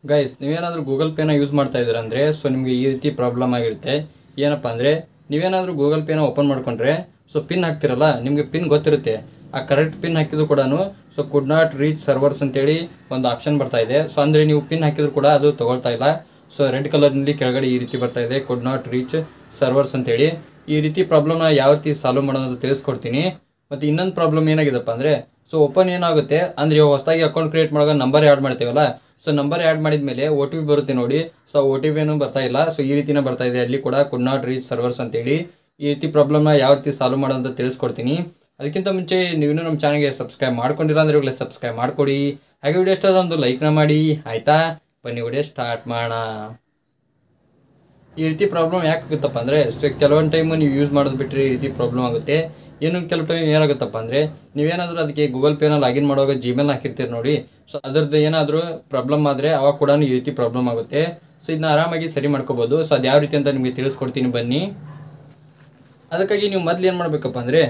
Guys ನೀವೇನಾದರೂ Google ಪೇನ use ಮಾಡ್ತಾ ಇದ್ದೀರಾ ಅಂದರೆ ಸೊ ನಿಮಗೆ ಈ ರೀತಿ ಪ್ರಾಬ್ಲಮ್ ಆಗಿರುತ್ತೆ. ಏನಪ್ಪ ಅಂದರೆ ನೀವೇನಾದರೂ ಗೂಗಲ್ ಪೇನ ಓಪನ್ ಮಾಡ್ಕೊಂಡ್ರೆ ಸೊ ಪಿನ್ ಹಾಕ್ತಿರಲ್ಲ, ನಿಮಗೆ ಪಿನ್ ಗೊತ್ತಿರುತ್ತೆ. ಆ ಕರೆಕ್ಟ್ ಪಿನ್ ಹಾಕಿದ್ರು ಕೂಡ so could not reach servers ಅಂತೇಳಿ ಒಂದು ಆಪ್ಷನ್ ಬರ್ತಾ ಇದೆ. ಸೊ ಅಂದರೆ ನೀವು ಪಿನ್ ಹಾಕಿದ್ರು ಕೂಡ ಅದು ತೊಗೊಳ್ತಾ ಇಲ್ಲ. ಸೊ ರೆಡ್ ಕಲರ್ನಲ್ಲಿ ಕೆಳಗಡೆ ಈ ರೀತಿ ಬರ್ತಾ ಇದೆ, ಕುಡ್ ನಾಟ್ ರೀಚ್ ಸರ್ವರ್ಸ್ ಅಂತೇಳಿ. ಈ ರೀತಿ ಪ್ರಾಬ್ಲಮ್ನ ಯಾವ ರೀತಿ ಸಾಲ್ವ್ ಮಾಡೋದು ಅಂತ ತಿಳಿಸ್ಕೊಡ್ತೀನಿ. ಮತ್ತು ಇನ್ನೊಂದು ಪ್ರಾಬ್ಲಮ್ ಏನಾಗಿದೆಪ್ಪ ಅಂದರೆ ಸೊ ಓಪನ್ ಏನಾಗುತ್ತೆ ಅಂದರೆ ಇವಾಗ ಹೊಸದಾಗಿ ಅಕೌಂಟ್ ಕ್ರಿಯೇಟ್ ಮಾಡುವಾಗ ನಂಬರ್ ಆ್ಯಡ್ ಮಾಡ್ತೀವಲ್ಲ, ಸೊ ನಂಬರ್ ಆ್ಯಡ್ ಮಾಡಿದ ಮೇಲೆ ಒ ಟಿ ಪಿ ಬರುತ್ತೆ ನೋಡಿ. ಸೊ ಒ ಟಿ ಪಿನೂ ಬರ್ತಾ ಇಲ್ಲ. ಸೊ ಈ ರೀತಿನೇ ಬರ್ತಾ ಇದೆ, ಅಲ್ಲಿ ಕೂಡ ಕುಡ್ ನಾಟ್ ರೀಚ್ ಸರ್ವರ್ಸ್ ಅಂತೇಳಿ. ಈ ರೀತಿ ಪ್ರಾಬ್ಲಮ್ನ ಯಾವ ರೀತಿ ಸಾಲ್ವ್ ಮಾಡೋದು ಅಂತ ತಿಳಿಸ್ಕೊಡ್ತೀನಿ. ಅದಕ್ಕಿಂತ ಮುಂಚೆ ನೀವು ನಮ್ಮ ಚಾನಲ್ಗೆ ಸಬ್ಸ್ಕ್ರೈಬ್ ಮಾಡ್ಕೊಂಡಿಲ್ಲ ಅಂದರೆ ಇವಾಗಲೇ ಸಬ್ಸ್ಕ್ರೈಬ್ ಮಾಡ್ಕೊಡಿ. ಹಾಗೆ ವಿಡಿಯೋ ಇಷ್ಟ ಒಂದು ಲೈಕ್ನ ಮಾಡಿ, ಆಯಿತಾ? ಬನ್ನಿ ವಿಡಿಯೋ ಸ್ಟಾರ್ಟ್ ಮಾಡೋಣ. ಈ ರೀತಿ ಪ್ರಾಬ್ಲಮ್ ಯಾಕೆ ಆಗುತ್ತಪ್ಪ ಅಂದರೆ ಸೊ ಕೆಲವೊಂದು ಟೈಮು ನೀವು ಯೂಸ್ ಮಾಡೋದು ಬಿಟ್ಟರೆ ಈ ರೀತಿ ಪ್ರಾಬ್ಲಮ್ ಆಗುತ್ತೆ. ಕೆಲವು ಟೈಮ್ ಏನಾಗುತ್ತಪ್ಪ ಅಂದರೆ ನೀವೇನಾದರೂ ಅದಕ್ಕೆ ಗೂಗಲ್ ಪೇನ ಲಾಗಿನ್ ಮಾಡುವಾಗ ಜಿಮೇಲ್ ಹಾಕಿರ್ತೀರಿ ನೋಡಿ. ಸೊ ಅದರದ್ದು ಏನಾದರೂ ಪ್ರಾಬ್ಲಮ್ ಆದರೆ ಅವಾಗ ಕೂಡ ಈ ರೀತಿ ಪ್ರಾಬ್ಲಮ್ ಆಗುತ್ತೆ. ಸೊ ಇದನ್ನ ಆರಾಮಾಗಿ ಸರಿ ಮಾಡ್ಕೋಬೋದು. ಸೊ ಅದು ಯಾವ ರೀತಿ ಅಂತ ನಿಮಗೆ ತಿಳಿಸ್ಕೊಡ್ತೀನಿ ಬನ್ನಿ. ಅದಕ್ಕಾಗಿ ನೀವು ಮೊದಲು ಏನು ಮಾಡಬೇಕಪ್ಪ ಅಂದರೆ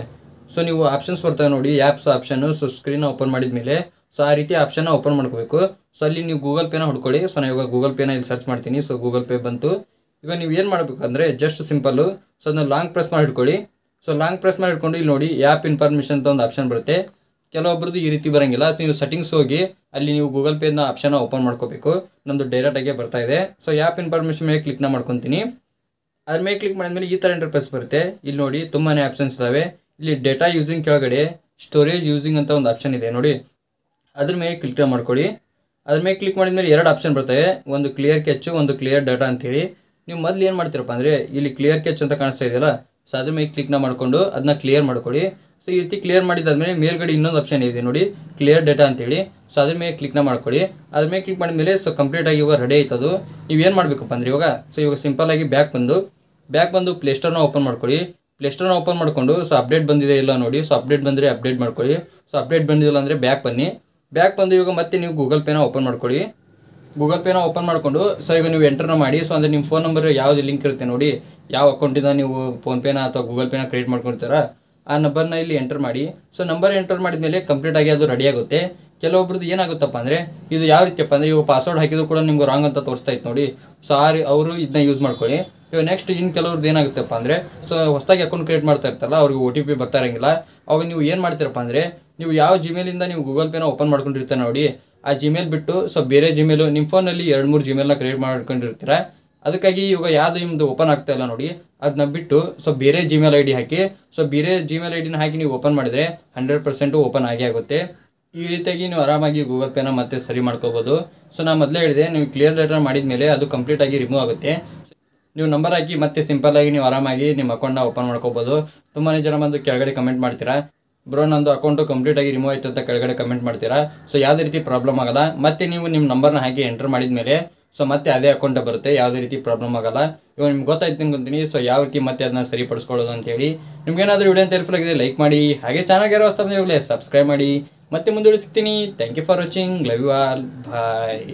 ಸೊ ನೀವು ಆಪ್ಷನ್ಸ್ ಬರ್ತವೆ ನೋಡಿ, apps option. So screen open ಮಾಡಿದ ಮೇಲೆ ಸೊ ಆ ರೀತಿ ಆಪ್ಷನ್ನ ಓಪನ್ ಮಾಡ್ಕೋಬೇಕು. ಸೊ ಅಲ್ಲಿ ನೀವು ಗೂಗಲ್ ಪೇನ ಹುಡ್ಕೊಳ್ಳಿ. ಸೊ ನಾನು ಇವಾಗ ಗೂಗಲ್ ಪೇನ ಇಲ್ಲಿ ಸರ್ಚ್ ಮಾಡ್ತೀನಿ. ಸೊ ಗೂಗಲ್ ಪೇ ಬಂತು. ಈಗ ನೀವು ಏನು ಮಾಡಬೇಕು ಅಂದರೆ ಜಸ್ಟ್ ಸಿಂಪಲ್ಲು ಸೊ ಅದನ್ನ ಲಾಂಗ್ ಪ್ರೆಸ್ ಮಾಡಿ ಹಿಡ್ಕೊಳ್ಳಿ. ಸೊ ಲಾಂಗ್ ಪ್ರೆಸ್ ಮಾಡಿ ಹಿಡ್ಕೊಂಡು ಇಲ್ಲಿ ನೋಡಿ ಆ್ಯಪ್ ಇನ್ಫಾರ್ಮೇಷನ್ ಅಂತ ಒಂದು ಆಪ್ಷನ್ ಬರುತ್ತೆ. ಕೆಲವೊಬ್ರದ್ದು ಈ ರೀತಿ ಬರೋಂಗಿಲ್ಲ. ನೀವು ಸೆಟ್ಟಿಂಗ್ಸ್ ಹೋಗಿ ಅಲ್ಲಿ ನೀವು ಗೂಗಲ್ ಪೇನ ಆಪ್ಷನ್ನ ಓಪನ್ ಮಾಡ್ಕೋಬೇಕು. ನಮ್ಮದು ಡೈರೆಕ್ಟಾಗೆ ಬರ್ತಾ ಇದೆ. ಸೊ ಆ್ಯಪ್ ಇನ್ಫಾರ್ಮೇಷನ್ ಮೇಲೆ ಕ್ಲಿಕ್ನ ಮಾಡ್ಕೊತೀನಿ. ಅದ್ರ ಮೇಲೆ ಕ್ಲಿಕ್ ಮಾಡಿದ್ಮೇಲೆ ಈ ಥರ ಇಂಟರ್ಫೇಸ್ ಬರುತ್ತೆ. ಇಲ್ಲಿ ನೋಡಿ ತುಂಬಾ ಆಪ್ಷನ್ಸ್ ಇದ್ದಾವೆ. ಇಲ್ಲಿ ಡೇಟಾ ಯೂಸಿಂಗ್ ಕೆಳಗಡೆ ಸ್ಟೋರೇಜ್ ಯೂಸಿಂಗ್ ಅಂತ ಒಂದು ಆಪ್ಷನ್ ಇದೆ ನೋಡಿ, ಅದ್ರ ಮೇಲೆ ಕ್ಲಿಕ್ ಮಾಡ್ಕೊಳ್ಳಿ. ಅದ್ರ ಮೇಲೆ ಕ್ಲಿಕ್ ಮಾಡಿದ್ಮೇಲೆ ಎರಡು ಆಪ್ಷನ್ ಬರ್ತವೆ, ಒಂದು ಕ್ಲಿಯರ್ ಕೆಚ್ಚು, ಒಂದು ಕ್ಲಿಯರ್ ಡೇಟಾ ಅಂತೇಳಿ. ನೀವು ಮೊದಲು ಏನು ಮಾಡ್ತೀರಪ್ಪ ಅಂದರೆ ಇಲ್ಲಿ ಕ್ಲಿಯರ್ ಕೆಚ್ ಅಂತ ಕಾಣಿಸ್ತಾ ಇದೆಯಲ್ಲ, ಸೊ ಅದ್ರ ಮೇಲೆ ಕ್ಲಿಕ್ನ ಮಾಡಿಕೊಂಡು ಅದನ್ನ ಕ್ಲಿಯರ್ ಮಾಡ್ಕೊಳ್ಳಿ. ಸೊ ಈ ರೀತಿ ಕ್ಲಿಯರ್ ಮಾಡಿದಾದ್ಮೇಲೆ ಮೇಲ್ಗಡೆ ಇನ್ನೊಂದು ಆಪ್ಷನ್ ಇದೆ ನೋಡಿ, ಕ್ಲಿಯರ್ ಡೇಟಾ ಅಂತೇಳಿ. ಸೊ ಅದ್ರ ಮೇಲೆ ಕ್ಲಿಕ್ನ ಮಾಡ್ಕೊಳ್ಳಿ. ಅದ್ರ ಮೇಲೆ ಕ್ಲಿಕ್ ಮಾಡಿದ್ಮೇಲೆ ಸೊ ಕಂಪ್ಲೀಟಾಗಿ ಇವಾಗ ರೆಡಿ ಆಯ್ತದು. ನೀವೇನು ಮಾಡಬೇಕಪ್ಪ ಅಂದರೆ ಇವಾಗ ಸಿಂಪಲ್ಲಾಗಿ ಬ್ಯಾಕ್ ಬಂದು ಪ್ಲೇಸ್ಟೋರ್ನ ಓಪನ್ ಮಾಡ್ಕೊಳ್ಳಿ. ಪ್ಲೇಸ್ಟೋರ್ನ ಓಪನ್ ಮಾಡಿಕೊಂಡು ಸೊ ಅಪ್ಡೇಟ್ ಬಂದಿದೆ ಇಲ್ಲ ನೋಡಿ. ಸೊ ಅಪ್ಡೇಟ್ ಬಂದರೆ ಅಪ್ಡೇಟ್ ಮಾಡ್ಕೊಳ್ಳಿ. ಸೊ ಅಪ್ಡೇಟ್ ಬಂದಿಲ್ಲ ಅಂದರೆ ಬ್ಯಾಕ್ ಬನ್ನಿ. ಬ್ಯಾಕ್ ಬಂದು ಇವಾಗ ಮತ್ತೆ ನೀವು ಗೂಗಲ್ ಪೇನ ಓಪನ್ ಮಾಡ್ಕೊಳ್ಳಿ. ಗೂಗಲ್ ಪೇನ ಓಪನ್ ಮಾಡಿಕೊಂಡು ಸೊ ಈಗ ನೀವು ಎಂಟರ್ನ ಮಾಡಿ. ಸೊ ಅಂದರೆ ನಿಮ್ಮ ಫೋನ್ ನಂಬರ್ ಯಾವುದು ಲಿಂಕ್ ಇರುತ್ತೆ ನೋಡಿ, ಯಾವ ಅಕೌಂಟಿಂದ ನೀವು ಫೋನ್ಪೇನ ಅಥವಾ ಗೂಗಲ್ ಪೇನ ಕ್ರಿಯೇಟ್ ಮಾಡ್ಕೊಳ್ತೀರ ಆ ನಂಬರ್ನ ಇಲ್ಲಿ ಎಂಟರ್ ಮಾಡಿ. ಸೊ ನಂಬರ್ ಎಂಟರ್ ಮಾಡಿದ್ಮೇಲೆ ಕಂಪ್ಲೀಟಾಗಿ ಅದು ರೆಡಿ ಆಗುತ್ತೆ. ಕೆಲವೊಬ್ರದ್ದು ಏನಾಗುತ್ತಪ್ಪ ಅಂದರೆ ಇದು ಯಾವ ರೀತಿಯಪ್ಪ ಅಂದರೆ ಇವಾಗ ಪಾಸ್ವರ್ಡ್ ಹಾಕಿದ್ರು ಕೂಡ ನಿಮ್ಗೆ ರಾಂಗ್ ಅಂತ ತೋರಿಸ್ತಾ ಇತ್ತು ನೋಡಿ. ಸೊ ಅವರು ಇದನ್ನ ಯೂಸ್ ಮಾಡ್ಕೊಳ್ಳಿ. ಇವಾಗ ನೆಕ್ಸ್ಟ್ ಇನ್ನು ಕೆಲವ್ರದ್ದು ಏನಾಗುತ್ತಪ್ಪ ಅಂದರೆ ಸೊ ಹೊಸದಾಗಿ ಅಕೌಂಟ್ ಕ್ರಿಯೇಟ್ ಮಾಡ್ತಾ ಇರ್ತಾರಲ್ಲ, ಅವ್ರಿಗೆ ಒ ಟಿ ಪಿ ಬರ್ತಾ ಇರೋಂಗಿಲ್ಲ. ಅವಾಗ ನೀವು ಏನು ಮಾಡ್ತೀರಪ್ಪ ಅಂದರೆ ನೀವು ಯಾವ ಜಿಮೇಲಿಂದ ನೀವು ಗೂಗಲ್ ಪೇನ ಓಪನ್ ಮಾಡ್ಕೊಂಡಿರ್ತೀರ ನೋಡಿ, ಆ ಜಿಮೇಲ್ ಬಿಟ್ಟು ಸೊ ಬೇರೆ ಜಿಮೇಲು ನಿಮ್ಮ ಫೋನಲ್ಲಿ 2-3 ಜಿಮೇಲ್ನ ಕ್ರಿಯೇಟ್ ಮಾಡ್ಕೊಂಡಿರ್ತೀರ. ಅದಕ್ಕಾಗಿ ಇವಾಗ ಯಾವುದು ನಿಮ್ಮದು ಓಪನ್ ಆಗ್ತಾ ಇಲ್ಲ ನೋಡಿ, ಅದನ್ನ ಬಿಟ್ಟು ಸೊ ಬೇರೆ Gmail I D hockey. So ಬೇರೆ ಜಿಮೇಲ್ ಐ ಡಿನ ಹಾಕಿ ನೀವು ಓಪನ್ ಮಾಡಿದರೆ 100% ಓಪನ್ ಆಗೇ ಆಗುತ್ತೆ. ಈ ರೀತಿಯಾಗಿ ನೀವು ಆರಾಮಾಗಿ ಗೂಗಲ್ ಪೇನ ಮತ್ತೆ ಸರಿ ಮಾಡ್ಕೋಬೋದು. ಸೊ ನಾನು ಮೊದಲೇ ಹೇಳಿದೆ, ನೀವು ಕ್ಲಿಯರ್ ಡೇಟಾ ಮಾಡಿದ ಮೇಲೆ ಅದು ಕಂಪ್ಲೀಟಾಗಿ ರಿಮೂವ್ ಆಗುತ್ತೆ. ನೀವು ನಂಬರ್ ಹಾಕಿ ಮತ್ತೆ ಸಿಂಪಲ್ಲಾಗಿ ನೀವು ಆರಾಮಾಗಿ ನಿಮ್ಮ ಅಕೌಂಟ್ನ ಓಪನ್ ಮಾಡ್ಕೋಬೋದು. ತುಂಬಾ ಜನ ಬಂದು ಕೆಳಗಡೆ ಕಮೆಂಟ್ ಮಾಡ್ತೀರಾ, ಬ್ರೋ ನಂದು ಅಕೌಂಟು ಕಂಪ್ಲೀಟಾಗಿ ರಿಮೂವ್ ಆಯಿತು ಅಂತ ಕೆಳಗಡೆ ಕಮೆಂಟ್ ಮಾಡ್ತೀರಾ. ಸೊ ಯಾವುದೇ ರೀತಿ ಪ್ರಾಬ್ಲಮ್ ಆಗಲ್ಲ. ಮತ್ತೆ ನೀವು ನಿಮ್ಮ ನಂಬರ್ನ ಹಾಕಿ ಎಂಟರ್ ಮಾಡಿದ ಮೇಲೆ ಸೊ ಮತ್ತೆ ಅದೇ ಅಕೌಂಟ್ ಬರುತ್ತೆ, ಯಾವುದೇ ರೀತಿ ಪ್ರಾಬ್ಲಮ್ ಆಗಲ್ಲ. ಇವಾಗ ನಿಮ್ಗೆ ಗೊತ್ತಾಯ್ತು ಅನ್ಕೊಂತೀನಿ ಸೊ ಯಾವ ರೀತಿ ಮತ್ತೆ ಅದನ್ನ ಸರಿಪಡಿಸ್ಕೊಳ್ಳೋದು ಅಂತೇಳಿ. ನಿಮ್ಗೇನಾದರೂ ವಿಡಿಯೋ ಅಂತ ಹೆಲ್ಪ್ಫುಲ್ ಆಗಿದೆ ಲೈಕ್ ಮಾಡಿ, ಹಾಗೆ ಚಾನಲ್ಗೆ ಯಾರು ಹೊಸ್ತಾಗಿ ಇವಾಗಲೇ ಸಬ್ಸ್ಕ್ರೈಬ್ ಮಾಡಿ. ಮತ್ತೆ ಮುಂದೆ ಸಿಗ್ತೀನಿ. Thank you for watching. Love you all. Bye.